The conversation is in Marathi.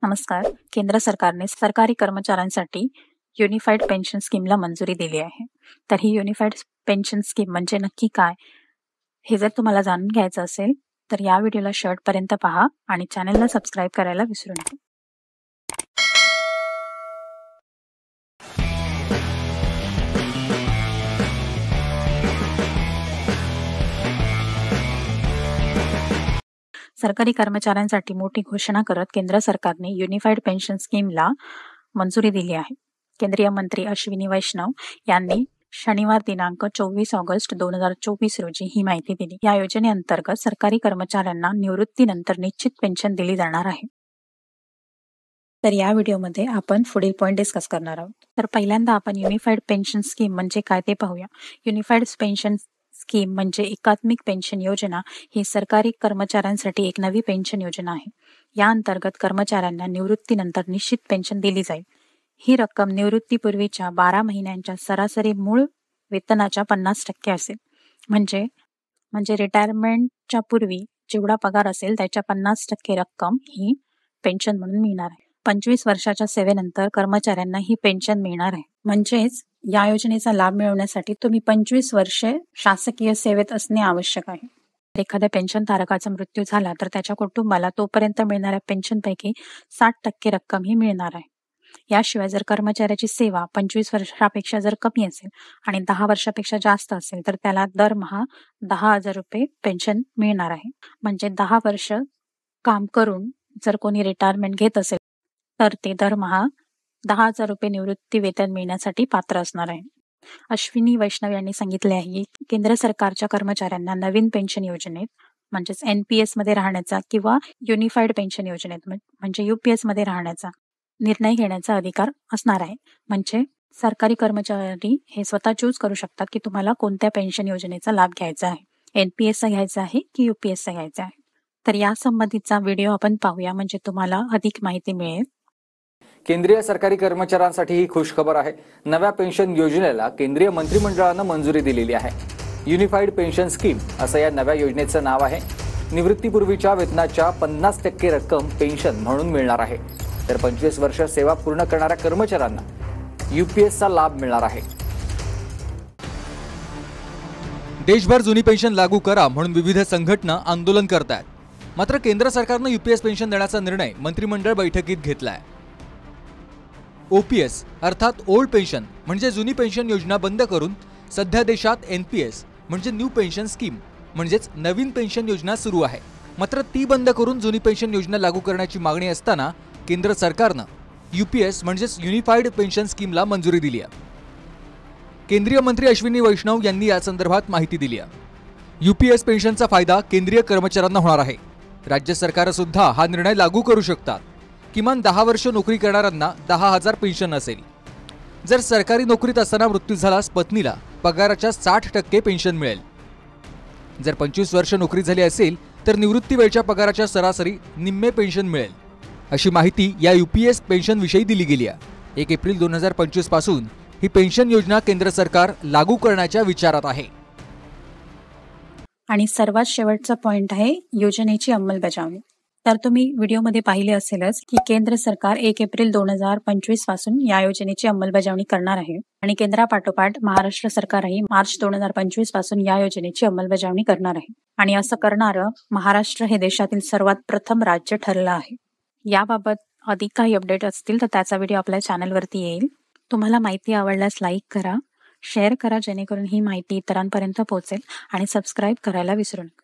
नमस्कार. केंद्र सरकारने सरकारी कर्मचाऱ्यांसाठी युनिफाईड पेन्शन स्कीमला मंजुरी दिली आहे. तर ही युनिफाईड पेन्शन स्कीम म्हणजे नक्की काय? हे जर तुम्हाला जाणून घ्यायचं असेल तर या व्हिडिओला शेवटपर्यंत पहा आणि चॅनलला सबस्क्राईब करायला विसरू नका. सरकारी कर्मचाऱ्यांसाठी मोठी घोषणा करत केंद्र सरकारने युनिफाईड पेन्शन स्कीमला मंजुरी दिली आहे. केंद्रीय मंत्री अश्विनी वैष्णव यांनी शनिवार दिनांक 24 ऑगस्ट 2024 रोजी ही माहिती दिली. या योजनेअंतर्गत सरकारी कर्मचाऱ्यांना निवृत्तीनंतर निश्चित पेन्शन दिली जाणार आहे. तर या व्हिडिओमध्ये आपण पुढील पॉईंट डिस्कस करणार आहोत. तर पहिल्यांदा आपण युनिफाईड पेन्शन स्कीम म्हणजे काय ते पाहूया. युनिफाईड पेन्शन स्कीम म्हणजे एकात्मिक पेन्शन योजना ही सरकारी कर्मचाऱ्यांसाठी एक नवी पेन्शन योजना आहे. या अंतर्गत कर्मचाऱ्यांना निवृत्तीनंतर निश्चित पेन्शन दिली जाईल. ही रक्कम निवृत्तीपूर्वीच्या 12 महिन्यांच्या सरासरी मूळ वेतनाच्या 50% असेल. म्हणजे रिटायरमेंटच्या पूर्वी जेवढा पगार असेल त्याच्या 50% रक्कम ही पेन्शन म्हणून मिळणार आहे. 25 वर्षाच्या सेवेनंतर कर्मचाऱ्यांना ही पेन्शन मिळणार आहे. म्हणजेच या योजनेचा लाभ मिळवण्यासाठी तुम्ही 25 वर्षे शासकीय सेवेत असणे आवश्यक आहे. एखाद्या पेन्शनधारकाचा मृत्यू झाला तर त्याच्या कुटुंबाला तोपर्यंत मिळणाऱ्या पेन्शनपैकी 60% रक्कम ही मिळणार आहे. याशिवाय जर कर्मचाऱ्याची सेवा 25 वर्षापेक्षा जर कमी असेल आणि 10 वर्षापेक्षा जास्त असेल तर त्याला दरमहा 10,000 रुपये पेन्शन मिळणार आहे. म्हणजे 10 वर्ष काम करून जर कोणी रिटायरमेंट घेत असेल तर ते दरमहा 10,000 रुपये निवृत्ती वेतन मिळण्यासाठी पात्र असणार आहे. अश्विनी वैष्णव यांनी सांगितले आहे की केंद्र सरकारच्या कर्मचाऱ्यांना नवीन पेन्शन योजनेत म्हणजेच NPS मध्ये राहण्याचा किंवा युनिफाईड पेन्शन योजनेत म्हणजे UPS मध्ये राहण्याचा निर्णय घेण्याचा अधिकार असणार आहे. म्हणजे सरकारी कर्मचारी हे स्वतः चूज करू शकतात की तुम्हाला कोणत्या पेन्शन योजनेचा लाभ घ्यायचा आहे. NPS चा घ्यायचा आहे की UPS चा घ्यायचा आहे. तर या संबंधीचा व्हिडिओ आपण पाहूया म्हणजे तुम्हाला अधिक माहिती मिळेल. केंद्रीय सरकारी कर्मचाऱ्यांसाठी ही खुशखबर आहे. नव्या पेन्शन योजनेला केंद्रीय मंत्रिमंडळानं मंजुरी दिलेली आहे. युनिफाईड पेन्शन स्कीम असं या नव्या योजनेचं नाव आहे. निवृत्तीपूर्वीच्या वेतनाच्या 50% रक्कम पेन्शन म्हणून मिळणार आहे. तर 25 वर्ष सेवा पूर्ण करणाऱ्या कर्मचाऱ्यांना UPS चा लाभ मिळणार आहे. देशभर जुनी पेन्शन लागू करा म्हणून विविध संघटना आंदोलन करतात. मात्र केंद्र सरकारनं UPS पेन्शन देण्याचा निर्णय मंत्रिमंडळ बैठकीत घेतलाय. OPS अर्थात ओल्ड पेन्शन म्हणजे जुनी पेन्शन योजना बंद करून सध्या देशात NPS म्हणजे न्यू पेन्शन स्कीम म्हणजेच नवीन पेन्शन योजना सुरू आहे. मात्र ती बंद करून जुनी पेन्शन योजना लागू करण्याची मागणी असताना केंद्र सरकारनं UPS म्हणजेच युनिफाईड पेन्शन स्कीमला मंजुरी दिली आहे. केंद्रीय मंत्री अश्विनी वैष्णव यांनी या संदर्भात माहिती दिली आहे. UPS पेन्शनचा फायदा केंद्रीय कर्मचाऱ्यांना होणार आहे. राज्य सरकार सुद्धा हा निर्णय लागू करू शकतात. किमान 10 वर्ष नोकरी करणाऱ्यांना 10,000 पेन्शन असेल. जर सरकारी नोकरीत असताना मृत्यू झाल्यास पत्नीला पगाराच्या 60% पेन्शन मिळेल. जर 25 वर्ष नोकरी झाली असेल तर निवृत्ती वेळच्या पगाराच्या सरासरी निम्मे पेन्शन मिळेल. अशी माहिती या UPS पेन्शन विषयी दिली गेली आहे. 1 एप्रिल 2025 पासून ही पेन्शन योजना केंद्र सरकार लागू करण्याच्या विचारात आहे. आणि सर्वात शेवटचा पॉइंट आहे योजनेची अंमलबजावणी. तर तुम्ही व्हिडिओमध्ये पाहिले असेलच की केंद्र सरकार 1 एप्रिल 2025 पासून या योजनेची अंमलबजावणी करणार आहे आणि केंद्रापाठोपाठ महाराष्ट्र सरकारही मार्च 2025 पासून या योजनेची अंमलबजावणी करणार आहे. आणि असं करणारं महाराष्ट्र हे देशातील सर्वात प्रथम राज्य ठरलं आहे. याबाबत अधिक काही अपडेट असतील तर त्याचा व्हिडिओ आपल्या चॅनलवरती येईल. तुम्हाला माहिती आवडल्यास लाईक करा, शेअर करा जेणेकरून ही माहिती इतरांपर्यंत पोहोचेल आणि सबस्क्राईब करायला विसरू नका.